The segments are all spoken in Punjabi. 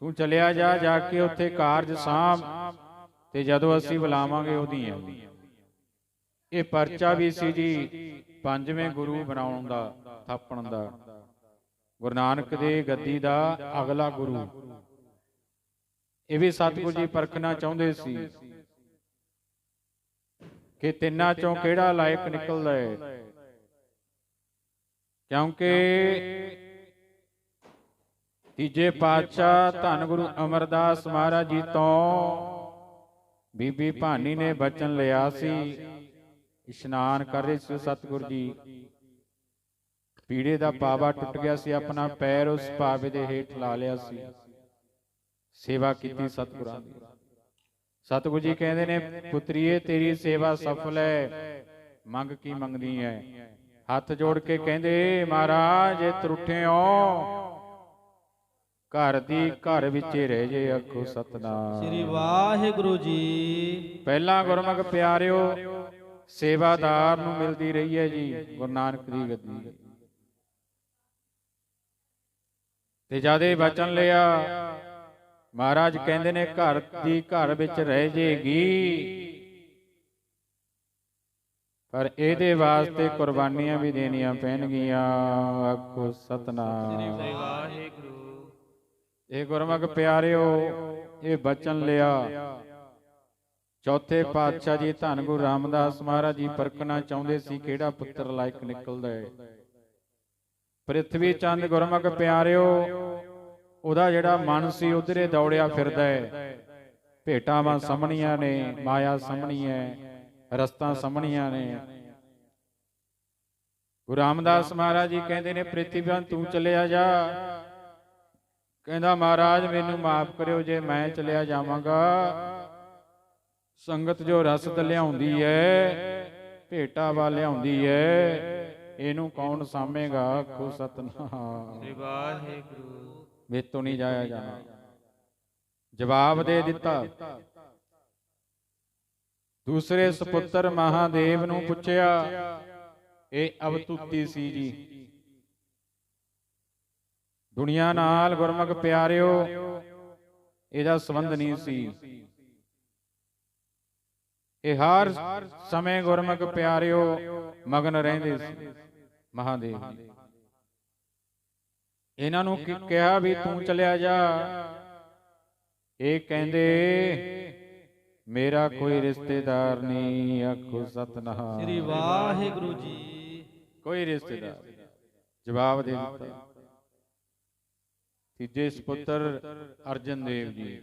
ਤੂੰ ਚਲਿਆ ਜਾ, ਜਾ ਕੇ ਉੱਥੇ ਕਾਰਜ ਸਾਂਭ, ਤੇ ਜਦੋਂ ਅਸੀਂ ਬੁਲਾਵਾਂਗੇ ਉਹਦੀ ਆਵੀਂ। ਇਹ ਪਰਚਾ ਵੀ ਸੀ ਜੀ ਪੰਜਵੇਂ ਗੁਰੂ ਬਣਾਉਣ ਦਾ, ਥਾਪਣ ਦਾ। ਗੁਰੂ ਨਾਨਕ ਦੇ ਗੱਦੀ ਦਾ ਅਗਲਾ ਗੁਰੂ। ਇਹ ਵੀ ਸਤਿਗੁਰੂ ਜੀ ਪਰਖਣਾ ਚਾਹੁੰਦੇ ਸੀ ਕਿ ਤਿੰਨਾਂ ਚੋਂ ਕਿਹੜਾ ਲਾਇਕ ਨਿਕਲਦਾ ਹੈ, ਕਿਉਂਕਿ ਤੀਜੇ ਪਾਤਸ਼ਾਹ ਧੰਨ ਗੁਰੂ ਅਮਰਦਾਸ ਮਹਾਰਾਜ ਜੀ ਤੋਂ ਬੀਬੀ ਭਾਨੀ ਨੇ ਬਚਨ ਲਿਆ ਸੀ। ਇਸ਼ਨਾਨ ਕਰ ਰਹੇ ਸੀ ਸਤਿਗੁਰੂ ਜੀ, ਪੀੜੇ ਦਾ ਪਾਵਾ ਟੁੱਟ ਗਿਆ ਸੀ, ਆਪਣਾ ਪੈਰ ਉਸ ਪਾਵੇ ਦੇ ਹੇਠ ਲਾ ਲਿਆ ਸੀ, ਸੇਵਾ ਕੀਤੀ ਸਤਿਗੁਰਾਂ ਦੀ। ਸਤਿਗੁਰੂ ਜੀ ਕਹਿੰਦੇ ਨੇ, ਪੁੱਤਰੀਏ ਤੇਰੀ ਸੇਵਾ ਸਫਲ ਹੈ, ਮੰਗ ਕੀ ਮੰਗਦੀ ਹੈ? ਹੱਥ ਜੋੜ ਕੇ ਕਹਿੰਦੇ, ਮਹਾਰਾਜ ਜੇ ਤਰੁੱਠੇ ਹੋ ਘਰ ਦੀ ਘਰ ਵਿੱਚ ਰਹਿ ਜੇ, ਆਖੋ ਸਤਨਾਮ ਸ੍ਰੀ ਵਾਹਿਗੁਰੂ ਜੀ। ਪਹਿਲਾਂ ਗੁਰਮੁਖ ਪਿਆਰਿਓ ਸੇਵਾਦਾਰ ਨੂੰ ਮਿਲਦੀ ਰਹੀ ਹੈ ਜੀ ਗੁਰੂ ਨਾਨਕ ਦੀ ਗੱਦੀ, ਤੇ ਜਦ ਇਹ ਵਚਨ ਲਿਆ ਮਹਾਰਾਜ ਕਹਿੰਦੇ ਨੇ ਘਰ ਦੀ ਘਰ ਵਿੱਚ ਰਹਿ ਜੇਗੀ, ਪਰ ਇਹਦੇ ਵਾਸਤੇ ਕੁਰਬਾਨੀਆਂ ਵੀ ਦੇਣੀਆਂ ਪੈਣਗੀਆਂ, ਆਖੋ ਸਤਨਾਮ ਸ੍ਰੀ ਵਾਹਿਗੁਰੂ। ਇਹ ਗੁਰਮੁਖ ਪਿਆਰਿਓ ਇਹ ਬਚਨ ਲਿਆ ਚੌਥੇ ਪਾਤਸ਼ਾਹ ਜੀ ਧੰਨ ਗੁਰੂ ਰਾਮਦਾਸ ਮਹਾਰਾਜ ਜੀ ਪਰਖਣਾ ਚਾਹੁੰਦੇ ਸੀ ਕਿਹੜਾ ਪੁੱਤਰ ਲਾਇਕ ਨਿਕਲਦਾ ਹੈ। ਪ੍ਰਿਥਵੀ ਚੰਦ ਗੁਰਮੁਖ ਪਿਆਰਿਓ ਉਹਦਾ ਜਿਹੜਾ ਮਨ ਸੀ ਉਧਰੇ ਦੌੜਿਆ ਫਿਰਦਾ ਹੈ, ਭੇਟਾਵਾਂ ਸਾਹਮਣੀਆਂ ਨੇ, ਮਾਇਆ ਸਾਹਮਣੀ ਹੈ, ਰਸਤਾਂ ਸਾਹਮਣੀਆਂ ਨੇ। ਗੁਰੂ ਰਾਮਦਾਸ ਮਹਾਰਾਜ ਜੀ ਕਹਿੰਦੇ ਨੇ, ਪ੍ਰਿਥਵੀ ਤੂੰ ਚਲਿਆ ਜਾ। ਕਹਿੰਦਾ, ਮਹਾਰਾਜ ਮੈਨੂੰ ਮਾਫ ਕਰਿਓ ਜੇ ਮੈਂ ਚਲਿਆ ਜਾਵਾਂਗਾ, ਸੰਗਤ ਜੋ ਰਸਦ ਲਿਆਉਂਦੀ ਹੈ, ਭੇਟਾਵਾ ਲਿਆਉਂਦੀ ਹੈ, ਇਹਨੂੰ ਕੌਣ ਸਾਂਭੇਗਾ? ਆਖੋ ਸਤਨਾਮ ਸ੍ਰੀ ਵਾਹਿਗੁਰੂ। ਮੇਤੋਂ ਨਹੀਂ ਜਾਇਆ ਜਾਣਾ। ਜਵਾਬ ਦੇ ਦਿੱਤਾ। ਦੂਸਰੇ ਸੁਪੁੱਤਰ ਮਹਾਦੇਵ ਨੂੰ ਪੁੱਛਿਆ, ਇਹ ਅਵਤੁੱਤੀ ਸੀ ਜੀ ਦੁਨੀਆ ਨਾਲ, ਗੁਰਮੁਖ ਪਿਆਰਿਓ ਇਹਦਾ ਸੰਬੰਧ ਨਹੀਂ ਸੀ। ਇਹ ਹਰ ਸਮੇਂ ਗੁਰਮੁਖ ਪਿਆਰਿਓ ਮਗਨ ਰਹਿੰਦੇ ਸੀ ਮਹਾਦੇਵ ਜੀ। ਇਹਨਾਂ ਨੂੰ ਕਿਹਾ ਵੀ ਤੂੰ ਚਲਿਆ ਜਾ। ਇਹ ਕਹਿੰਦੇ ਮੇਰਾ ਕੋਈ ਰਿਸ਼ਤੇਦਾਰ ਨਹੀਂ, ਆਖੋ ਸਤਨਾਮ ਸ੍ਰੀ ਵਾਹਿਗੁਰੂ ਜੀ। ਕੋਈ ਰਿਸ਼ਤੇਦਾਰ। ਜਵਾਬ ਦੇ ਦਿੱਤਾ। ਤੀਜੇ ਸੁਪੁੱਤਰ ਅਰਜਨ ਦੇਵ ਜੀ,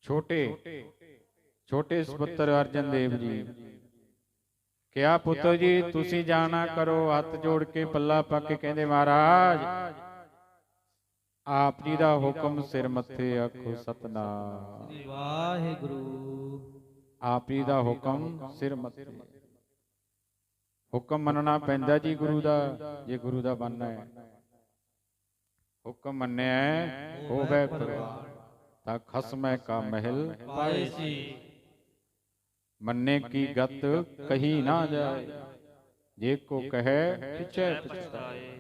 ਛੋਟੇ ਸੁਪੁੱਤਰ ਅਰਜਨ ਦੇਵ ਜੀ, ਕਿਹਾ ਪੁੱਤਰ ਜੀ ਤੁਸੀਂ ਜਾਣਾ ਕਰੋ। ਹੱਥ ਜੋੜ ਕੇ ਪੱਲਾ ਪਾ ਕੇ ਕਹਿੰਦੇ, ਮਹਾਰਾਜ ਆਪ ਜੀ ਦਾ ਹੁਕਮ ਸਿਰ ਮੱਥੇ, ਆਖੋ ਸਤਨਾਮ ਸ੍ਰੀ ਵਾਹਿਗੁਰੂ। ਆਪ ਜੀ ਦਾ ਹੁਕਮ ਸਿਰ ਮੱਥੇ। ਹੁਕਮ ਮੰਨਣਾ ਪੈਂਦਾ ਜੀ ਗੁਰੂ ਦਾ, ਜੇ ਗੁਰੂ ਦਾ ਬਣਨਾ ਹੈ। ਹੁਕਮ ਮੰਨਿਆ ਹੋਵੇ ਪ੍ਰਵਾਨ, ਤਾਂ ਖਸਮੈ ਕਾ ਮਹਿਲ ਪਾਏ ਸੀ। ਮੰਨੇ ਕੀ ਗਤ ਕਹੀ ਨਾ ਜਾਏ, ਜੇ ਕੋ ਕਹੇ ਪਿਛੇ ਪਛਤਾਏ।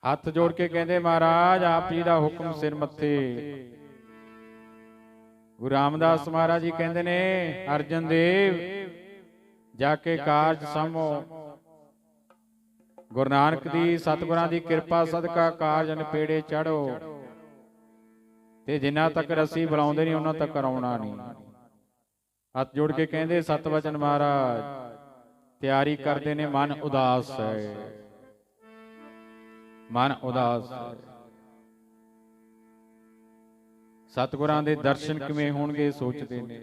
ਹੱਥ ਜੋੜ ਕੇ ਕਹਿੰਦੇ, ਮਹਾਰਾਜ ਆਪ ਜੀ ਦਾ ਹੁਕਮ ਸਿਰ ਮੱਥੇ। ਗੁਰੂ ਰਾਮਦਾਸ ਮਹਾਰਾਜ ਜੀ ਕਹਿੰਦੇ ਨੇ, ਅਰਜਨ ਦੇਵ ਜਾ ਕੇ ਕਾਰਜ ਸੰਭੋ। ਗੁਰੂ ਨਾਨਕ ਦੀ ਸਤਿਗੁਰਾਂ ਦੀ ਕਿਰਪਾ ਸਦਕਾ ਕਾਰਜ ਨਪੇੜੇ ਚੜੋ, ਤੇ ਜਿੰਨਾ ਤੱਕ ਰੱਸੀ ਬੁਲਾਉਂਦੇ ਨਹੀਂ ਉਹਨਾਂ ਤੱਕ ਆਉਣਾ ਨਹੀਂ। ਹੱਥ ਜੋੜ ਕੇ ਕਹਿੰਦੇ, ਸਤਿਵਚਨ ਮਹਾਰਾਜ ਤਿਆਰੀ ਕਰਦੇ ਨੇ, ਮਨ ਉਦਾਸ ਹੈ, ਮਨ ਉਦਾਸ ਹੈ। ਸਤਿਗੁਰਾਂ ਦੇ ਦਰਸ਼ਨ ਕਿਵੇਂ ਹੋਣਗੇ ਸੋਚਦੇ ਨੇ,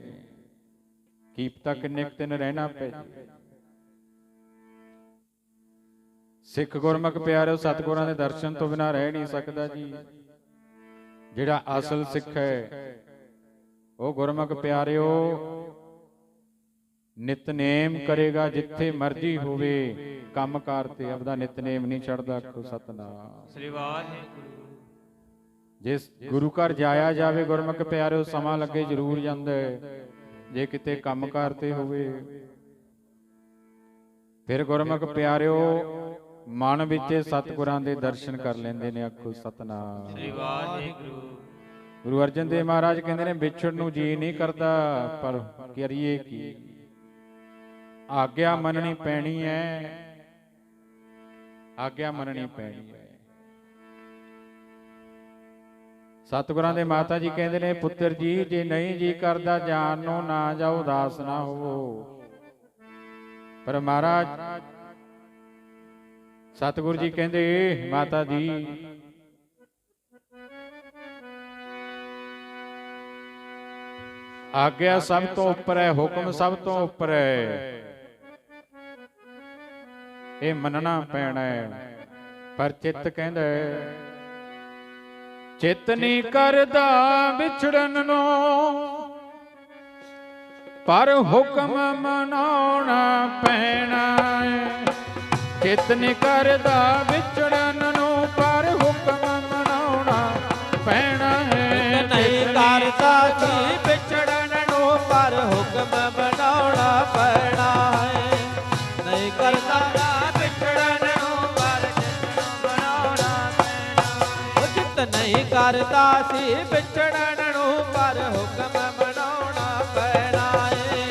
ਕੀ ਪਤਾ ਕਿੰਨੇ ਕੁ ਦਿਨ ਰਹਿਣਾ ਪੈ। ਸਿੱਖ ਗੁਰਮੁਖ ਪਿਆਰਿਓ ਸਤਿਗੁਰਾਂ ਦੇ ਦਰਸ਼ਨ ਤੋਂ ਬਿਨਾਂ ਰਹਿ ਨਹੀਂ ਸਕਦਾ ਜੀ। ਜਿਹੜਾ ਅਸਲ ਸਿੱਖ ਹੈ ਉਹ ਗੁਰਮੁਖ ਪਿਆਰਿਓ ਨਿਤਨੇਮ ਕਰੇਗਾ, ਜਿੱਥੇ ਮਰਜ਼ੀ ਹੋਵੇ ਕੰਮਕਾਰ ਤੇ ਆਪਦਾ ਨਿਤਨੇਮ ਨਹੀਂ ਛੱਡਦਾ। ਆਖੋ ਸਤਨਾਮ ਸ੍ਰੀ ਵਾਹਿਗੁਰੂ। ਜਿਸ ਗੁਰੂ ਘਰ ਜਾਇਆ ਜਾਵੇ ਗੁਰਮੁਖ ਪਿਆਰਿਓ ਸਮਾਂ ਲੱਗੇ ਜ਼ਰੂਰ ਜਾਂਦਾ ਹੈ, ਜੇ ਕਿਤੇ ਕੰਮਕਾਰ ਤੇ ਹੋਵੇ। ਫਿਰ ਗੁਰਮੁਖ ਪਿਆਰਿਓ ਮਨ ਵਿੱਚ ਸਤਿਗੁਰਾਂ ਦੇ ਦਰਸ਼ਨ ਕਰ ਲੈਂਦੇ ਨੇ। ਆਖੋ ਸਤਨਾਮ। ਸ੍ਰੀ ਵਾਹਿਗੁਰੂ। ਗੁਰੂ ਅਰਜਨ ਦੇਵ ਮਹਾਰਾਜ ਕਹਿੰਦੇ ਨੇ ਵਿਛੜ ਨੂੰ ਜੀ ਨਹੀਂ ਕਰਦਾ, ਪਰ ਕਰੀਏ ਕੀ, ਆਗਿਆ ਮੰਨਣੀ ਪੈਣੀ ਹੈ, ਆਗਿਆ ਮੰਨਣੀ ਪੈਣੀ ਹੈ। ਸਤਿਗੁਰਾਂ ਦੇ ਮਾਤਾ ਜੀ ਕਹਿੰਦੇ ਨੇ ਪੁੱਤਰ ਜੀ ਜੇ ਨਹੀਂ ਜੀ ਕਰਦਾ ਜਾਣ ਨੂੰ ਨਾ ਜਾਓ, ਉਦਾਸ ਨਾ ਹੋਵੋ। ਪਰ ਮਹਾਰਾਜ ਸਤਿਗੁਰੂ ਜੀ ਕਹਿੰਦੇ ਮਾਤਾ ਜੀ ਆਗਿਆ ਸਭ ਤੋਂ ਉੱਪਰ ਹੈ, ਹੁਕਮ ਸਭ ਤੋਂ ਉੱਪਰ ਹੈ, ਇਹ ਮੰਨਣਾ ਪੈਣਾ ਹੈ। ਪਰ ਚਿੱਤ ਕਹਿੰਦਾ ਚਿੱਤ ਨਹੀਂ ਕਰਦਾ ਵਿਛੜਨ ਨੂੰ, ਪਰ ਹੁਕਮ ਮਨਾਉਣਾ ਪੈਣਾ ਹੈ। ਚਿੱਤ ਨਹੀਂ ਕਰਦਾ ਵਿਛੜਨ ਨੂੰ, ਪਰ ਹੁਕਮ ਮਨਾਉਣਾ ਪੈਣਾ ਹੈ। ਨਹੀਂ ਕਰਦਾ ਸੀ ਵਿਛੜਨ ਨੂੰ, ਪਰ ਹੁਕਮ ਮਨਾਉਣਾ ਪੈਣਾ ਹੈ। ਨਹੀਂ ਕਰਦਾ ਵਿਛੜਨ ਨੂੰ, ਪਰ ਹੁਕਮ ਮਨਾਉਣਾ ਪੈਣਾ। ਉਹ ਚਿੱਤ ਨਹੀਂ ਕਰਦਾ ਸੀ ਵਿਛੜਨ ਨੂੰ, ਪਰ ਹੁਕਮ ਮਨਾਉਣਾ ਪੈਣਾ ਹੈ।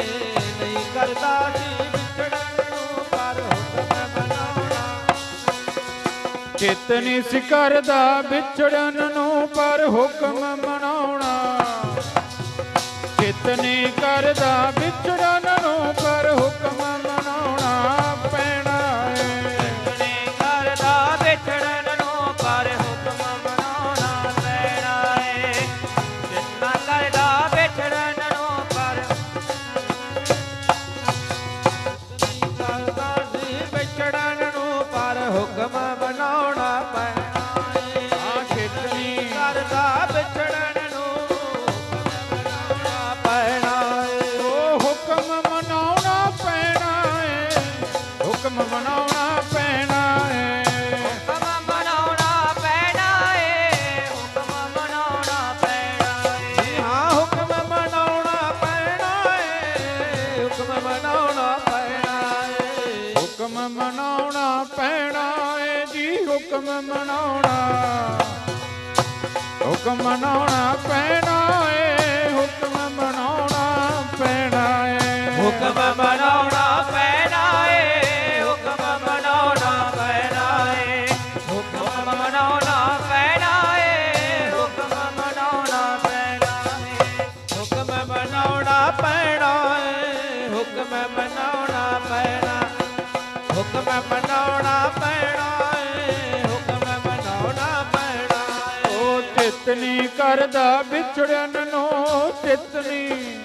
ਨਹੀਂ ਕਰਦਾ ਸੀ ਵਿਛੜਨ ਨੂੰ, ਪਰ ਹੁਕਮ ਮਨਾਉਣਾ। ਚਿੱਤ ਨਹੀਂ ਸੀ ਕਰਦਾ ਵਿਛੜਨ ਨੂੰ, ਪਰ ਹੁਕਮ ਮਨਾਉਣਾ। ਚਿੱਤ ਨਹੀਂ ਕਰਦਾ ਵਿਛੜਨ ਨੂੰ, ਪਰ ਹੁਕਮ ਮਨਾਉਣਾ ਪੈਣਾ ਹੈ। ਨਹੀਂ ਕਰਦਾ ਵਿਛੜਨ ਨੂੰ, ਪਰ ਹੁਕਮ ਮਨਾਉਣਾ ਪੈਣਾ ਹੈ। ਚਿੱਤ ਨਾ ਕਰਦਾ ਵਿਛੜਨ ਨੂੰ, ਪਰ ਨਹੀਂ ਕਰਦਾ ਸੀ ਵਿਛੜਨ ਨੂੰ, ਪਰ ਹੁਕਮ ਮਨਾਉਣਾ ਪੈਣਾ ਹੈ। ਚਿੱਤ ਨਹੀਂ ਕਰਦਾ ਵਿਛੜਨ ਨੂੰ, ਮਨਾਉਣਾ ਪੈਣਾ ਹੈ। ਉਹ ਹੁਕਮ ਮਨਾਉਣਾ ਪੈਣਾ ਹੈ, ਹੁਕਮ ਮਨਾਉਣਾ ਪੈਣਾ ਹੈ। ਹੁਕਮ ਮਨਾਉਣਾ ਪੈਣਾ ਏ, ਹੁਕਮ ਮਨਾਉਣਾ ਪੈਣਾ ਏ। ਹਾਂ ਹੁਕਮ ਮਨਾਉਣਾ ਪੈਣਾ ਏ, ਹੁਕਮ ਮਨਾਉਣਾ ਪੈਣਾ ਏ। ਹੁਕਮ ਮਨਾਉਣਾ ਪੈਣਾ ਏ ਜੀ, ਹੁਕਮ ਮਨਾਉਣਾ, ਹੁਕਮ ਮਨਾਉਣਾ ਪੈਣਾ ਏ, ਹੁਕਮ ਮਨਾਉਣਾ ਪੈਣਾ ਏ। ਹੁਕਮ ਮਨਾਉਣਾ ਪੈਣਾ ਏ, ਹੁਕਮ ਮਨਾਉਣਾ ਪੈਣਾ ਏ। ਹੁਕਮ ਮਨਾਉਣਾ ਪੈਣਾ ਏ, ਹੁਕਮ ਮਨਾਉਣਾ ਪੈਣਾ ਏ। ਹੁਕਮ ਮਨਾਉਣਾ ਪੈਣਾ ਏ, ਹੁਕਮ ਮਨਾਉਣਾ ਪੈਣਾ। ਹੁਕਮ ਮਨਾਉਣਾ ਪੈਣਾ ਏ, ਹੁਕਮ ਮਨਾਉਣਾ ਪੈਣਾ ਏ। ਉਹ ਚਿੱਤ ਨਹੀਂ ਕਰਦਾ ਵਿਛੜਨ ਨੂੰ, ਚਿੱਤ ਨਹੀਂ,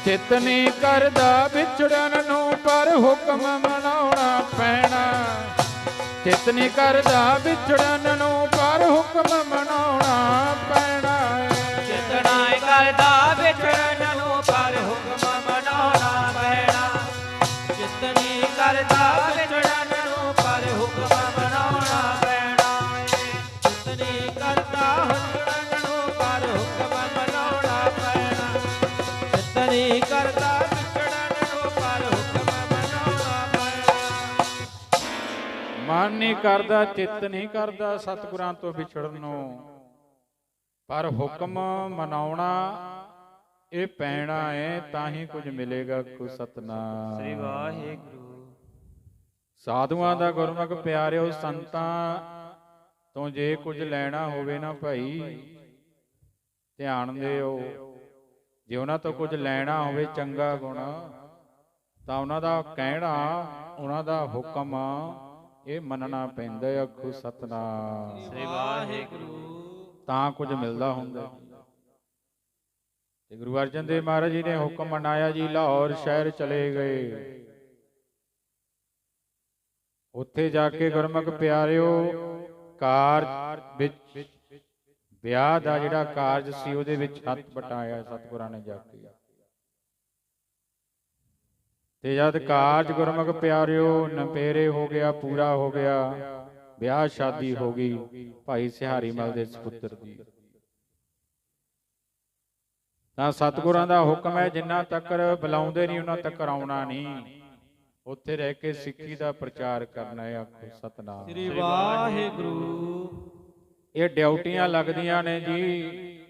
ਚਿੱਤ ਨਹੀਂ ਕਰਦਾ ਵਿਛੜਨ ਨੂੰ, ਪਰ ਹੁਕਮ ਮਨਾਉਣਾ ਪੈਣਾ। ਚਿੱਤ ਨਹੀਂ ਕਰਦਾ ਵਿਛੜਨ ਨੂੰ, ਪਰ ਹੁਕਮ ਮਨਾਉਣਾ ਪੈਣਾ ਹੈ। ਚਿੱਤ ਨਾ ਕਰਦਾ ਵਿਛੜਨ ਨੂੰ, ਪਰ ਹੁਕਮ ਮਨਾਉਣਾ ਪੈਣਾ। ਚਿੱਤ ਨਹੀਂ ਕਰਦਾ ਵਿਛੜਨ ਨੂੰ, ਪਰ ਹੁਕਮ ਮਨਾਉਣਾ ਪੈਣਾ ਏ। ਚਿੱਤ ਨਹੀਂ ਕਰਦਾ ਵਿਛੜਨ ਨੂੰ, ਪਰ ਹੁਕਮ ਮਨਾਉਣਾ ਪੈਣਾ। ਚਿੱਤ ਨਹੀਂ ਕਰਦਾ ਵਿਛੜਨ ਨੂੰ, ਪਰ ਹੁਕਮ ਮਨਾਉਣਾ ਪੈਣਾ। ਮਨ ਨਹੀਂ ਕਰਦਾ, ਚਿੱਤ ਨਹੀਂ ਕਰਦਾ ਸਤਿਗੁਰਾਂ ਤੋਂ ਵਿਛੜਨ ਨੂੰ, ਪਰ ਹੁਕਮ ਮਨਾਉਣਾ ਇਹ ਪੈਣਾ ਹੈ, ਤਾਂ ਹੀ ਕੁਝ ਮਿਲੇਗਾ। ਕੋ ਸਤਨਾਮ। ਸ੍ਰੀ ਵਾਹਿਗੁਰੂ। ਸਾਧੂਆਂ ਦਾ ਗੁਰਮੁਖ ਪਿਆਰਿਓ, ਸੰਤਾਂ ਤੋਂ ਜੇ ਕੁਝ ਲੈਣਾ ਹੋਵੇ ਨਾ ਭਾਈ ਧਿਆਨ ਦਿਓ। ਜੇ ਉਹਨਾਂ ਤੋਂ ਕੁਝ ਲੈਣਾ ਹੋਵੇ ਚੰਗਾ ਗੁਣ, ਤਾਂ ਉਹਨਾਂ ਦਾ ਕਹਿਣਾ, ਉਹਨਾਂ ਦਾ ਹੁਕਮ ਇਹ ਮੰਨਣਾ ਪੈਂਦਾ। ਆਖੋ ਸਤਨਾਮ। ਸ੍ਰੀ ਵਾਹਿਗੁਰੂ। ਤਾਂ ਕੁਝ ਮਿਲਦਾ ਹੁੰਦਾ। ਤੇ ਗੁਰੂ ਅਰਜਨ ਦੇਵ ਮਹਾਰਾਜ ਜੀ ਨੇ ਹੁਕਮ ਮਨਾਇਆ ਜੀ, ਲਾਹੌਰ ਸ਼ਹਿਰ ਚਲੇ ਗਏ। ਉੱਥੇ ਜਾ ਕੇ ਗੁਰਮੁਖ ਪਿਆਰਿਓ ਕਾਰਜ ਵਿੱਚ, ਵਿਆਹ ਦਾ ਜਿਹੜਾ ਕਾਰਜ ਸੀ ਉਹਦੇ ਵਿੱਚ ਹੱਥ ਵਟਾਇਆ ਸਤਿਗੁਰਾਂ ਨੇ ਜਾ ਕੇ। ਤੇ ਜਦ ਕਾਰਜ ਗੁਰਮੁਖ ਪਿਆਰਿਓ ਨਪੇਰੇ ਹੋ ਗਿਆ, ਪੂਰਾ ਹੋ ਗਿਆ, ਵਿਆਹ ਸ਼ਾਦੀ ਹੋ ਗਈ ਭਾਈ ਸਿਹਾਰੀ ਮਲ ਦੇ ਸੁਪੁੱਤਰ ਦੀ, ਤਾਂ ਸਤਿਗੁਰਾਂ ਦਾ ਹੁਕਮ ਹੈ ਜਿੰਨਾ ਤੱਕ ਬੁਲਾਉਂਦੇ ਨਹੀਂ ਉਹਨਾਂ ਤੱਕ ਆਉਣਾ ਨਹੀਂ। ਉੱਥੇ ਰਹਿ ਕੇ ਸਿੱਖੀ ਦਾ ਪ੍ਰਚਾਰ ਕਰਨਾ ਹੈ। ਆਖੋ ਸਤਨਾਮ। ਸ੍ਰੀ ਵਾਹਿਗੁਰੂ। ਇਹ ਡਿਊਟੀਆਂ ਲੱਗਦੀਆਂ ਨੇ ਜੀ।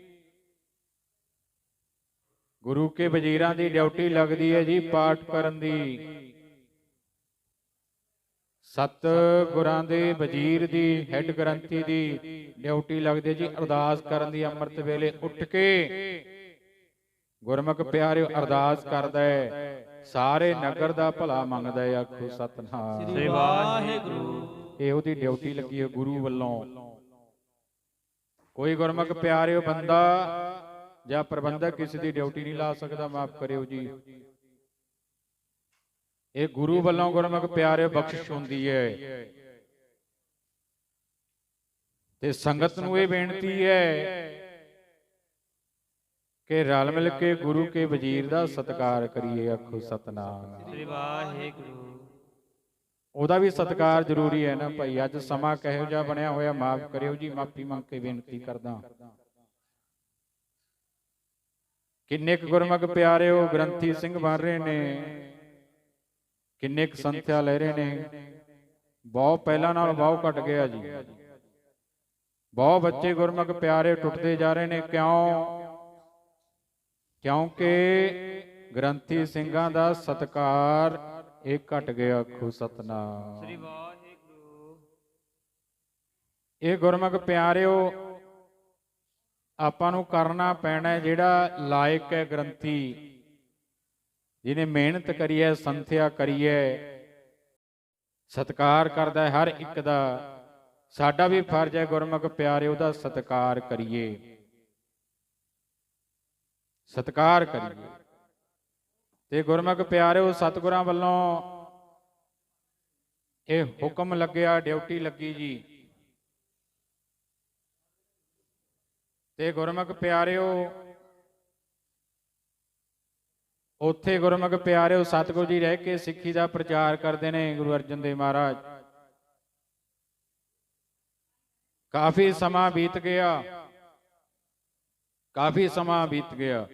ਗੁਰੂ ਕੇ ਵਜ਼ੀਰਾਂ ਦੀ ਡਿਊਟੀ ਲੱਗਦੀ ਹੈ ਜੀ ਪਾਠ ਕਰਨ ਦੀ। ਸਤ ਗੁਰਾਂ ਦੇ ਵਜ਼ੀਰ ਦੀ ਹੈੱਡ ਗ੍ਰੰਥੀ ਦੀ ਡਿਊਟੀ ਲੱਗਦੀ ਜੀ ਅਰਦਾਸ ਕਰਨ ਦੀ। ਅੰਮ੍ਰਿਤ ਵੇਲੇ ਉੱਠ ਕੇ ਗੁਰਮੁਖ ਪਿਆਰਿਓ ਅਰਦਾਸ ਕਰਦਾ ਹੈ, ਸਾਰੇ ਨਗਰ ਦਾ ਭਲਾ ਮੰਗਦਾ ਹੈ। ਆਖੋ ਸਤਨਾਮ। ਸ੍ਰੀ ਵਾਹਿਗੁਰੂ। ਇਹ ਉਹਦੀ ਡਿਊਟੀ ਲੱਗੀ ਹੈ ਗੁਰੂ ਵੱਲੋਂ। ਕੋਈ ਗੁਰਮੁਖ ਪਿਆਰਿਓ ਬੰਦਾ ਜਾਂ ਪ੍ਰਬੰਧਕ ਕਿਸੇ ਦੀ ਡਿਊਟੀ ਨਹੀਂ ਲਾ ਸਕਦਾ। ਮਾਫ ਕਰਿਓ ਜੀ, ਇਹ ਗੁਰੂ ਵੱਲੋਂ ਗੁਰਮੁਖ ਪਿਆਰਿਓ ਬਖਸ਼ਿਸ਼ ਹੁੰਦੀ ਹੈ। ਤੇ ਸੰਗਤ ਨੂੰ ਇਹ ਬੇਨਤੀ ਹੈ ਕਿ ਰਲ ਮਿਲ ਕੇ ਗੁਰੂ ਕੇ ਵਜ਼ੀਰ ਦਾ ਸਤਿਕਾਰ ਕਰੀਏ। ਆਖੋ ਸਤਨਾਮ। ਸ੍ਰੀ ਵਾਹਿਗੁਰੂ। ਉਹਦਾ ਵੀ ਸਤਿਕਾਰ ਜ਼ਰੂਰੀ ਹੈ ਨਾ ਭਾਈ। ਅੱਜ ਸਮਾਂ ਕਿਹੋ ਜਿਹਾ ਬਣਿਆ ਹੋਇਆ, ਮਾਫ ਕਰਿਓ ਜੀ, ਮਾਫੀ ਮੰਗ ਕੇ ਬੇਨਤੀ ਕਰਦਾ। ਕਿੰਨੇ ਕੁ ਗੁਰਮੁਖ ਪਿਆਰਿਓ ਗ੍ਰੰਥੀ ਸਿੰਘ ਬਣ ਰਹੇ ਨੇ, ਕਿੰਨੇ ਕੁ ਸੰਥਿਆ ਲੈ ਰਹੇ ਨੇ। ਬਹੁਤ ਪਹਿਲਾਂ ਨਾਲ ਬਹੁਤ ਘਟ ਗਿਆ ਜੀ। ਬਹੁਤ ਬੱਚੇ ਗੁਰਮੁਖ ਪਿਆਰੇ ਟੁੱਟਦੇ ਜਾ ਰਹੇ ਨੇ। ਕਿਉਂ? ਕਿਉਂਕਿ ਗ੍ਰੰਥੀ ਸਿੰਘਾਂ ਦਾ ਸਤਿਕਾਰ ਇਹ ਘਟ ਗਿਆ। ਆਖੋ ਸਤਨਾਮ। ਸ੍ਰੀ ਵਾਹਿਗੁਰੂ। ਇਹ ਗੁਰਮੁਖ ਪਿਆਰਿਓ ਆਪਾਂ ਨੂੰ ਕਰਨਾ ਪੈਣਾ। ਜਿਹੜਾ ਲਾਇਕ ਹੈ ਗ੍ਰੰਥੀ, ਜਿਹਨੇ ਮਿਹਨਤ ਕਰੀ ਹੈ, ਸੰਥਿਆ ਕਰੀ ਹੈ, ਸਤਿਕਾਰ ਕਰਦਾ ਹੈ ਹਰ ਇੱਕ ਦਾ। ਸਾਡਾ ਵੀ ਫਰਜ਼ ਹੈ ਗੁਰਮੁਖ ਪਿਆਰਿਓ ਦਾ ਸਤਿਕਾਰ ਕਰੀਏ, ਸਤਿਕਾਰ ਕਰੀਏ। ਤੇ ਗੁਰਮੁਖ ਪਿਆਰਿਓ ਸਤਿਗੁਰਾਂ ਵੱਲੋਂ ਇਹ ਹੁਕਮ ਲੱਗਿਆ, ਡਿਊਟੀ ਲੱਗੀ ਜੀ। ਤੇ ਗੁਰਮੁਖ ਪਿਆਰਿਓ ਉੱਥੇ ਗੁਰਮੁਖ ਪਿਆਰਿਓ ਸਤਿਗੁਰੂ ਜੀ ਰਹਿ ਕੇ ਸਿੱਖੀ ਦਾ ਪ੍ਰਚਾਰ ਕਰਦੇ ਨੇ। ਗੁਰੂ ਅਰਜਨ ਦੇਵ ਮਹਾਰਾਜ ਕਾਫੀ ਸਮਾਂ ਬੀਤ ਗਿਆ, ਕਾਫੀ ਸਮਾਂ ਬੀਤ ਗਿਆ।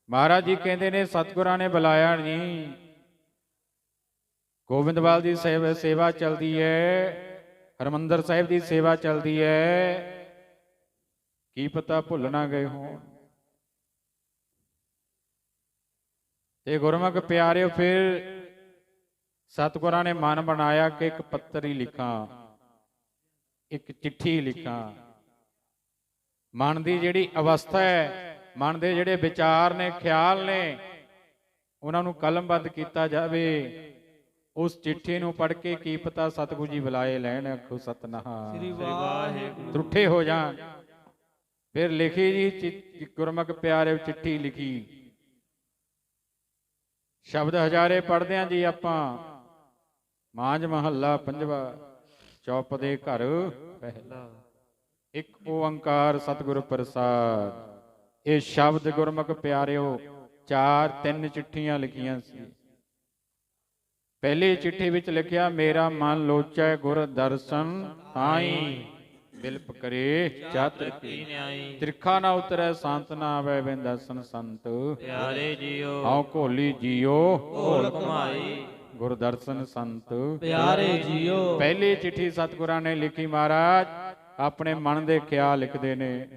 ਮਹਾਰਾਜ ਜੀ ਕਹਿੰਦੇ ਨੇ ਸਤਿਗੁਰਾਂ ਨੇ ਬੁਲਾਇਆ ਨਹੀਂ। ਗੋਬਿੰਦਵਾਲ ਦੀ ਸੇਵਾ ਚੱਲਦੀ ਹੈ, ਹਰਮੰਦਰ ਸਾਹਿਬ ਦੀ ਸੇਵਾ ਚੱਲਦੀ ਹੈ, ਕੀ ਪਤਾ ਭੁੱਲ ਨਾ ਗਏ ਹੋਣ। ਤੇ ਗੁਰਮੁਖ ਪਿਆਰਿਓ ਫਿਰ ਸਤਿਗੁਰਾਂ ਨੇ ਮਨ ਬਣਾਇਆ ਕਿ ਇੱਕ ਪੱਤਰ ਹੀ ਲਿਖਾਂ, ਇੱਕ ਚਿੱਠੀ ਲਿਖਾਂ। ਮਨ ਦੀ ਜਿਹੜੀ ਅਵਸਥਾ ਹੈ, ਮਨ ਦੇ ਜਿਹੜੇ ਵਿਚਾਰ ਨੇ, ਖਿਆਲ ਨੇ, ਉਹਨਾਂ ਨੂੰ ਕਲਮਬੰਦ ਕੀਤਾ ਜਾਵੇ। ਉਸ ਚਿੱਠੀ ਨੂੰ ਪੜ੍ਹ ਕੇ ਕੀ ਪਤਾ ਸਤਿਗੁਰੂ ਜੀ ਬੁਲਾਏ ਲੈਣ। ਆਖੋ ਸਤਨਾਮ। ਸ੍ਰੀ ਵਾਹਿਗੁਰੂ। ਤਰੁੱਠੇ ਹੋ ਜਾਣ। ਫਿਰ ਲਿਖੀ ਜੀ ਗੁਰਮੁਖ ਪਿਆਰਿਓ ਚਿੱਠੀ ਲਿਖੀ। ਸ਼ਬਦ ਹਜ਼ਾਰੇ ਪੜ੍ਹਦੇ ਆਂ ਜੀ ਆਪਾਂ। ਮਾਂਝ ਮਹੱਲਾ ਪੰਜਵਾ, ਚੌਪਦੇ ਘਰ ਪਹਿਲਾ, ਇੱਕ ਓੰਕਾਰ ਸਤਿਗੁਰ ਪ੍ਰਸਾਦ। ਇਹ ਸ਼ਬਦ ਗੁਰਮੁਖ ਪਿਆਰਿਓ 3 ਚਿੱਠੀਆਂ ਲਿਖੀਆਂ ਸੀ। ਪਹਿਲੀ ਚਿੱਠੀ ਵਿੱਚ ਲਿਖਿਆ, ਮੇਰਾ ਮਨ ਲੋਚੈ ਗੁਰ ਦਰਸ਼ਨ ਥਾਈ, ਬਿਲਪ ਕਰੇ ਚਾਤਰ ਕੀ ਨਿਆਈ। ਤ੍ਰਿਖਾ ਨਾ ਉਤਰੈ ਸੰਤ ਨਾ ਆਵੈ ਬਿਨ ਦਰਸ਼ਨ ਸੰਤ, ਪਿਆਰੇ ਜੀਓ ਹਉ ਘੋਲੀ ਜੀਓ ਘੋਲ ਘੁਮਾਈ। ਗੁਰ ਦਰਸ਼ਨ ਸੰਤ ਪਿਆਰੇ ਜੀਓ। ਪਹਿਲੀ ਚਿੱਠੀ ਸਤਿਗੁਰਾਂ ਨੇ ਲਿਖੀ। ਮਹਾਰਾਜ ਆਪਣੇ ਮਨ ਦੇ ਖਿਆਲ ਲਿਖਦੇ ਨੇ।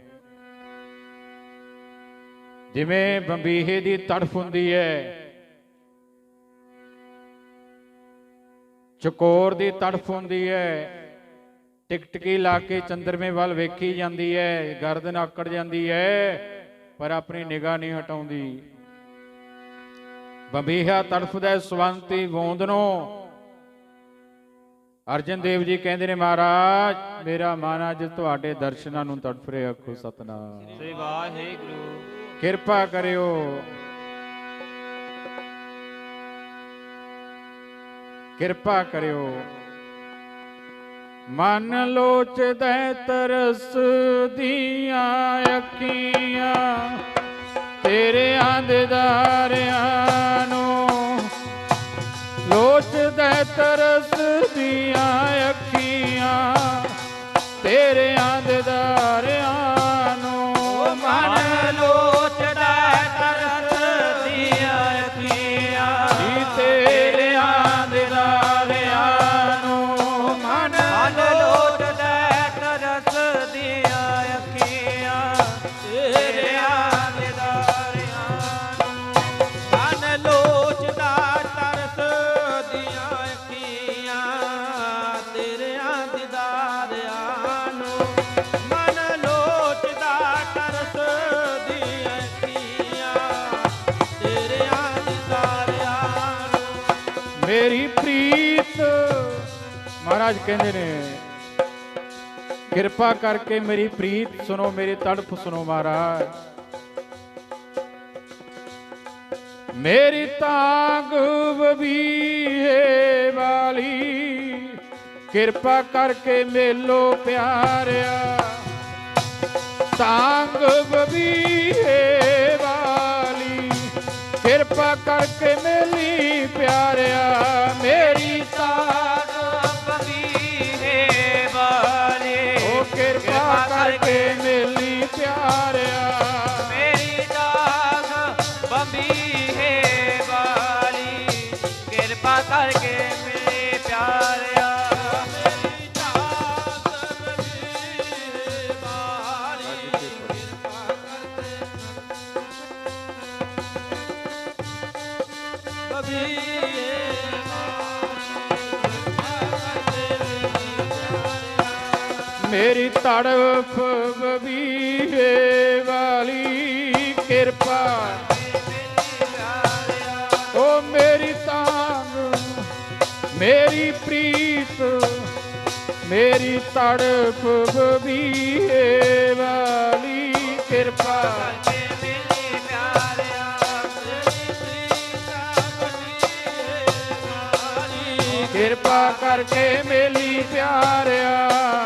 ਜਿਵੇਂ ਬੰਬੀਹੇ ਦੀ ਤੜਫ ਹੁੰਦੀ ਹੈ, ਚਕੋਰ ਦੀ ਤੜਫ ਹੁੰਦੀ ਹੈ, ਟਿਕਟਕੀ ਲਾ ਕੇ ਚੰਦਰਮੇ ਵੱਲ ਵੇਖੀ ਜਾਂਦੀ ਹੈ, ਗਰਦਨ ਆਕੜ ਜਾਂਦੀ ਹੈ, ਪਰ ਆਪਣੀ ਨਿਗਾਹ ਨਹੀਂ ਹਟਾਉਂਦੀ। ਬੰਬੀਹਾ ਤੜਫਦਾ ਸਵੰਤੀ ਬੂੰਦ ਨੂੰ। ਅਰਜਨ ਦੇਵ ਜੀ ਕਹਿੰਦੇ ਨੇ, ਮਹਾਰਾਜ ਮੇਰਾ ਮਨ ਅੱਜ ਤੁਹਾਡੇ ਦਰਸ਼ਨਾਂ ਨੂੰ ਤੜਫ ਰਿਹਾ। ਆਖੋ ਸਤਨਾਮ। ਸ੍ਰੀ ਵਾਹਿਗੁਰੂ। ਕਿਰਪਾ ਕਰਿਓ। ਕਿਰਪਾ ਕਰਿਓ। ਮਨ ਲੋਚਦਾ ਤਰਸ ਦੀਆਂ ਅੱਖੀਆਂ, ਤੇਰੇ ਆਂਦੇਦਾਰਿਆਂ ਨੂੰ। ਲੋਚਦਾ ਤਰਸ ਦੀਆਂ ਅੱਖੀਆਂ, ਤੇਰੇ ਆਂਦੇਦਾਰਿਆਂ ਨੂੰ। ਮਨ ਲੋਚਦਾ ਤਰਸ ਦੀਆਂ ਅੱਖੀਆਂ, ਮੇਰੀ ਪ੍ਰੀਤ ਮਹਾਰਾਜ ਕਹਿੰਦੇ ਨੇ ਕਿਰਪਾ ਕਰਕੇ ਮੇਰੀ ਪ੍ਰੀਤ ਸੁਣੋ, ਮੇਰੀ ਤੜਫ ਸੁਣੋ ਮਹਾਰਾਜ। ਮੇਰੀ ਤਾਂਗ ਬਬੀਏ ਵਾਲੀ ਕਿਰਪਾ ਕਰਕੇ ਮੇਲੋ ਪਿਆਰਿਆ। ਤਾਂਗ ਬਬੀਏ ਵਾਲੀ ਕਿਰਪਾ ਕਰਕੇ ਮੇਲੀ ਪਿਆਰਿਆ। ਮੇਰੀ ਤਾਂਗ ਬਬੀਏ ਵਾਲੀ ਉਹ ਕਿਰਪਾ ਕਰਕੇ ਮੇਲੀ ਪਿਆਰਿਆ। ਮੇਰੀ ਤਾਂਗ ਬਬੀਏ ਵਾਲੀ ਕਿਰਪਾ ਕਰਕੇ ਮੇਰੇ ਪਿਆਰਿਆ। ਮੇਰੀ ਤਾਂਗ ਬਬੀਏ ਵਾਲੀ ਕਿਰਪਾ ਕਰਕੇ ਮੇਰੀ ਤੜਫ ਬਬੀਏ ਵਾਲੀ ਕਿਰਪਾ। ਓ ਮੇਰੀ ਤਾਂਗ ਮੇਰੀ ਪ੍ਰੀਤ ਮੇਰੀ ਤੜਫ ਬਬੀਏ ਵਾਲੀ ਕਿਰਪਾ। ਕਿਰਪਾ ਕਰਕੇ ਮੇਲੀ ਪਿਆਰਿਆ।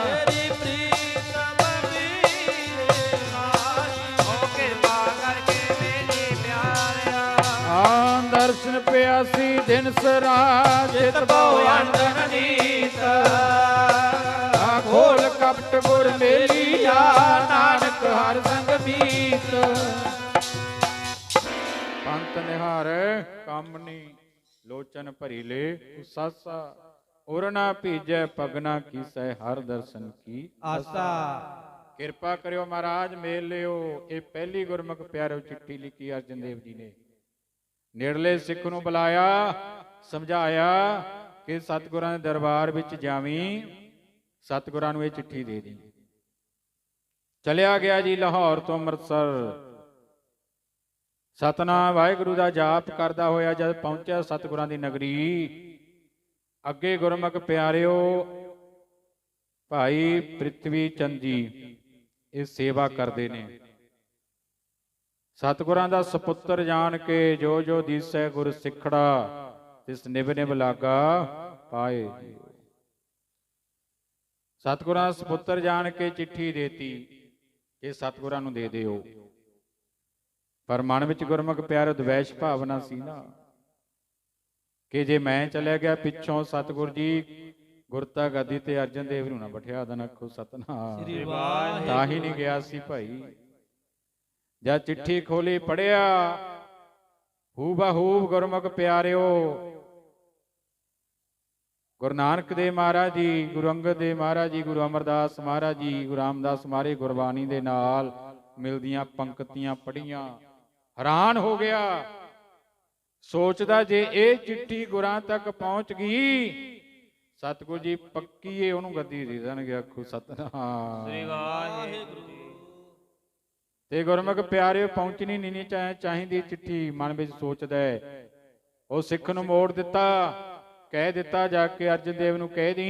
ਮੇਰੀ ਪ੍ਰੀਤ ਬਬੀਏ ਵਾਲੀ ਓ ਕਿਰਪਾ ਕਰਕੇ ਮੇਰੀ ਪਿਆਰਿਆ। ਆਂ ਦਰਸ਼ਨ ਪਿਆਸੀ ਦਿਨ ਸਰਾਜ ਤਬੋ ਅੰਦਨ ਨੀਤ ਆ ਖੋਲ ਕਪਟ ਗੁਰ ਮੇਲੀਆ ਨਾਨਕ ਹਰ ਸੰਗ ਮੀਤ। ਪੰਤ ਨਿਹਾਰ ਕਾਮਨੀ ਲੋਚਨ ਭਰੀ ਲੈ ਉਸਾਸਾ ਉਰ ਨਾ ਭੀਜੈ ਪਗਨਾ ਕੀਸੈ ਹਰ ਦਰਸ਼ਨ ਕੀ ਆਸਾ। ਕਿਰਪਾ ਕਰਿਓ ਮਹਾਰਾਜ ਮੇਲ ਲਿਓ। ਇਹ ਪਹਿਲੀ ਗੁਰਮੁਖ ਪਿਆਰਿਓ ਚਿੱਠੀ ਲਿਖੀ ਅਰਜਨ ਦੇਵ ਜੀ ਨੇ। ਨੇੜਲੇ ਸਿੱਖ ਨੂੰ ਬੁਲਾਇਆ, ਸਮਝਾਇਆ ਕਿ ਸਤਿਗੁਰਾਂ ਦੇ ਦਰਬਾਰ ਵਿੱਚ ਜਾਵੀਂ, ਸਤਿਗੁਰਾਂ ਨੂੰ ਇਹ ਚਿੱਠੀ ਦੇ ਦੀ। ਚਲਿਆ ਗਿਆ ਜੀ ਲਾਹੌਰ ਤੋਂ ਅੰਮ੍ਰਿਤਸਰ। ਸਤਨਾਮ ਵਾਹਿਗੁਰੂ ਦਾ ਜਾਪ ਕਰਦਾ ਹੋਇਆ ਜਦ ਪਹੁੰਚਿਆ ਸਤਿਗੁਰਾਂ ਦੀ ਨਗਰੀ, ਅੱਗੇ ਗੁਰਮੁਖ ਪਿਆਰਿਓ ਭਾਈ ਪ੍ਰਿਥਵੀ ਚੰਦ ਜੀ ਇਹ ਸੇਵਾ ਕਰਦੇ ਨੇ। ਸਤਿਗੁਰਾਂ ਦਾ ਸੁਪੁੱਤਰ ਜਾਣ ਕੇ ਜੋ ਜੋ ਦੀਸੈ ਗੁਰ ਸਿੱਖੜਾ ਤਿਸ ਨਿਭ ਨਿਭ ਲਾਗਾ ਪਾਏ। ਸਤਿਗੁਰਾਂ ਦਾ ਸੁਪੁੱਤਰ ਜਾਣ ਕੇ ਚਿੱਠੀ ਦੇਤੀ ਕਿ ਸਤਿਗੁਰਾਂ ਨੂੰ ਦੇ ਦਿਓ। ਪਰ ਮਨ ਵਿੱਚ ਗੁਰਮੁਖ ਪਿਆਰੇ ਦਵੈਸ਼ ਭਾਵਨਾ ਸੀ ਨਾ ਕਿ ਜੇ ਮੈਂ ਚਲਿਆ ਗਿਆ ਪਿੱਛੋਂ ਸਤਿਗੁਰ ਜੀ ਗੁਰਤਾ ਗੱਦੀ ਤੇ ਅਰਜਨ ਦੇਵ ਨੂੰ ਨਾ ਬਿਠਾ ਦੇਣ। ਆਖੋ ਸਤਨਾਮ। ਸ੍ਰੀ ਵਾਹਿਗੁਰੂ। ਤਾਂ ਹੀ ਨਹੀਂ ਗਿਆ ਸੀ ਭਾਈ। ਜਦ ਚਿੱਠੀ ਖੋਲੀ ਪੜਿਆ, ਹੂਬਹੂ ਗੁਰਮੁਖ ਪਿਆਰਿਓ ਗੁਰੂ ਨਾਨਕ ਦੇਵ ਮਹਾਰਾਜ ਜੀ, ਗੁਰੂ ਅੰਗਦ ਦੇਵ ਮਹਾਰਾਜ ਜੀ, ਗੁਰੂ ਅਮਰਦਾਸ ਮਹਾਰਾਜ ਜੀ, ਗੁਰੂ ਰਾਮਦਾਸ ਮਹਾਰਾਜ ਗੁਰਬਾਣੀ ਦੇ ਨਾਲ ਮਿਲਦੀਆਂ ਪੰਕਤੀਆਂ ਪੜੀਆਂ। ਹੈਰਾਨ ਹੋ ਗਿਆ, ਸੋਚਦਾ ਜੇ ਇਹ ਚਿੱਠੀ ਗੁਰਾਂ ਤੱਕ ਪਹੁੰਚ ਗਈ ਸਤਿਗੁਰ ਜੀ ਪੱਕੀ ਏ ਉਹਨੂੰ ਗੱਦੀ ਦੇ ਦੇਣਗੇ। ਆਖੋ ਸਤਨਾਮ। ਸ੍ਰੀ ਵਾਹਿਗੁਰੂ। ਤੇ ਗੁਰਮੁਖ ਪਿਆਰਿਓ ਪਹੁੰਚਣੀ ਨਹੀਂ ਚਾਹੀਦੀ ਚਿੱਠੀ ਮਨ ਵਿੱਚ ਸੋਚਦਾ ਹੈ। ਉਹ ਸਿੱਖ ਨੂੰ ਮੋੜ ਦਿੱਤਾ, ਕਹਿ ਦਿੱਤਾ ਜਾ ਕੇ ਅਰਜਨ ਦੇਵ ਨੂੰ ਕਹਿ ਦੀ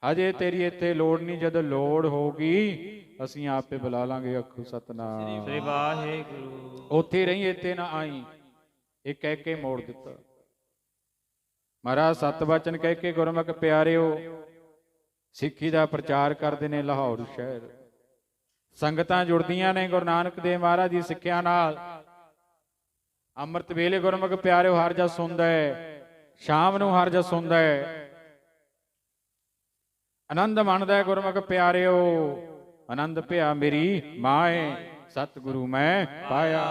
ਹਜੇ ਤੇਰੀ ਇੱਥੇ ਲੋੜ ਨਹੀਂ, ਜਦੋਂ ਲੋੜ ਹੋਗੀ ਅਸੀਂ ਆਪੇ ਬੁਲਾ ਲਾਂਗੇ। ਆਖੋ ਸਤਨਾਮ। ਸ੍ਰੀ ਵਾਹਿਗੁਰੂ। ਉੱਥੇ ਰਹੀ ਇੱਥੇ ਨਾ ਆਈ, ਇਹ ਕਹਿ ਕੇ ਮੋੜ ਦਿੱਤਾ। ਮਹਾਰਾਜ ਸਤ ਵਚਨ ਕਹਿ ਕੇ ਗੁਰਮੁਖ ਪਿਆਰਿਓ ਸਿੱਖੀ ਦਾ ਪ੍ਰਚਾਰ ਕਰਦੇ ਨੇ ਲਾਹੌਰ ਸ਼ਹਿਰ। ਸੰਗਤਾਂ ਜੁੜਦੀਆਂ ਨੇ ਗੁਰੂ ਨਾਨਕ ਦੇਵ ਮਹਾਰਾਜ ਦੀ ਸਿੱਖਿਆ ਨਾਲ। ਅੰਮ੍ਰਿਤ ਵੇਲੇ ਗੁਰਮੁਖ ਪਿਆਰਿਓ ਹਰ ਜਸ ਸੁਣਦਾ ਹੈ, ਸ਼ਾਮ ਨੂੰ ਹਰ ਜਸ ਸੁਣਦਾ ਹੈ, ਆਨੰਦ ਮਾਣਦਾ ਹੈ ਗੁਰਮੁਖ ਪਿਆਰਿਓ। ਆਨੰਦ ਭਿਆ ਮੇਰੀ ਮਾਏ ਸਤਿਗੁਰੂ ਮੈਂ ਪਾਇਆ।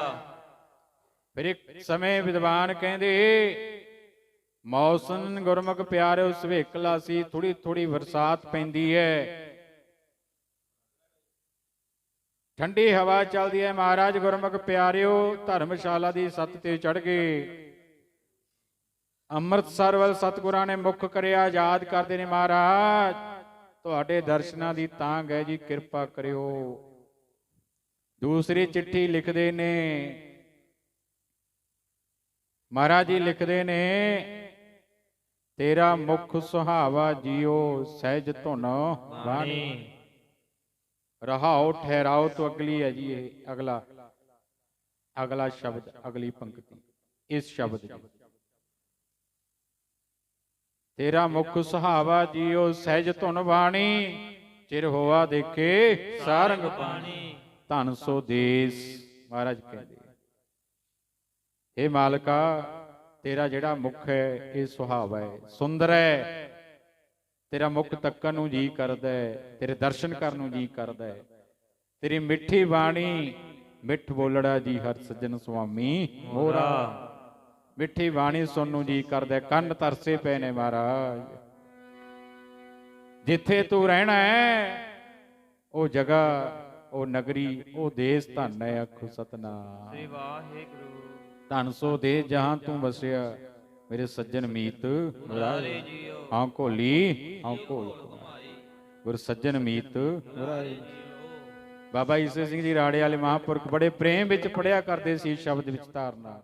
ਫਿਰ ਇੱਕ ਸਮੇਂ ਵਿਦਵਾਨ ਕਹਿੰਦੇ ਮੌਸਮ ਗੁਰਮੁਖ ਪਿਆਰਿਓ ਸਵੇਕਲਾ ਸੀ, ਥੋੜੀ ਥੋੜੀ ਬਰਸਾਤ ਪੈਂਦੀ ਹੈ, ਠੰਡੀ ਹਵਾ ਚੱਲਦੀ ਹੈ। ਮਹਾਰਾਜ ਗੁਰਮੁਖ ਪਿਆਰਿਓ ਧਰਮਸ਼ਾਲਾ ਦੀ ਛੱਤ ਤੇ ਚੜ੍ਹ ਗਏ। ਅੰਮ੍ਰਿਤਸਰ ਵੱਲ ਸਤਿਗੁਰਾਂ ਨੇ ਮੁੱਖ ਕਰਿਆ, ਯਾਦ ਕਰਦੇ ਨੇ ਮਹਾਰਾਜ ਤੁਹਾਡੇ ਦਰਸ਼ਨਾਂ ਦੀ ਤਾਂਘ ਹੈ ਜੀ, ਕਿਰਪਾ ਕਰਿਓ। ਦੂਸਰੀ ਚਿੱਠੀ ਲਿਖਦੇ ਨੇ ਮਹਾਰਾਜ ਜੀ, ਲਿਖਦੇ ਨੇ ਤੇਰਾ ਮੁਖ ਸੁਹਾਵਾ ਜੀਓ ਸਹਿਜ ਧੁਨ ਬਾਣੀ। ਰਹਾਓ ਠਹਿਰਾਓ ਤੋਂ ਅਗਲੀ ਹੈ ਜੀ, ਇਹ ਅਗਲਾ ਸ਼ਬਦ, ਅਗਲੀ ਪੰਕਤੀ ਇਸ ਸ਼ਬਦ ਦੀ। ਤੇਰਾ ਮੁਖ ਸੁਹਾਵਾ ਜੀਓ ਸਹਿਜ ਧੁਨ ਬਾਣੀ, ਚਿਰ ਹੋਆ ਦੇਖੇ ਸਾਰੰਗ ਪਾਣੀ। ਧਨ ਸੋ ਦੇਸ ਮਹਾਰਾਜ ਕਹਿੰਦੇ, ਇਹ ਮਾਲਕਾ ਤੇਰਾ ਜਿਹੜਾ ਮੁਖ ਹੈ ਇਹ ਸੁਹਾਵਾ ਹੈ, ਸੁੰਦਰ ਹੈ। ਤੇਰਾ ਮੁਖ ਤੱਕਣ ਨੂੰ ਜੀ ਕਰਦਾ ਹੈ, ਤੇਰੇ ਦਰਸ਼ਨ ਕਰਨ ਨੂੰ ਜੀ ਕਰਦਾ ਹੈ। ਤੇਰੀ ਮਿੱਠੀ ਬਾਣੀ, ਮਿੱਠ ਬੋਲੜਾ ਜੀ ਹਰ ਸੱਜਣ ਸੁਆਮੀ ਮੋਰਾ। ਮਿੱਠੀ ਬਾਣੀ ਸੁਣਨ ਨੂੰ ਜੀ ਕਰਦਾ, ਕੰਨ ਤਰਸੇ ਪਏ ਨੇ ਮਹਾਰਾਜ। ਜਿੱਥੇ ਤੂੰ ਰਹਿਣਾ ਹੈ ਉਹ ਜਗ੍ਹਾ, ਉਹ ਨਗਰੀ, ਉਹ ਦੇਸ ਧਨ ਹੈ। ਆਖੋ ਸਤਨਾਮ ਸ੍ਰੀ ਵਾਹਿਗੁਰੂ। ਧਨ ਸੋ ਦੇ ਜਹਾਂ ਤੂੰ ਵਸਿਆ ਮੇਰੇ ਸੱਜਣ ਮੀਤ ਮੁਰਾਰੇ ਜੀਓ। ਹਾਂ ਘੋਲੀ ਹਾਂ ਘੋਲ ਗੁਰ ਸੱਜਣ ਮੀਤ ਮੁਰਾਰੇ। ਬਾਬਾ ਈਸਰ ਸਿੰਘ ਜੀ ਰਾੜੇ ਵਾਲੇ ਮਹਾਂਪੁਰਖ ਬੜੇ ਪ੍ਰੇਮ ਵਿੱਚ ਪੜਿਆ ਕਰਦੇ ਸੀ ਸ਼ਬਦ ਵਿੱਚ ਧਾਰਨਾ।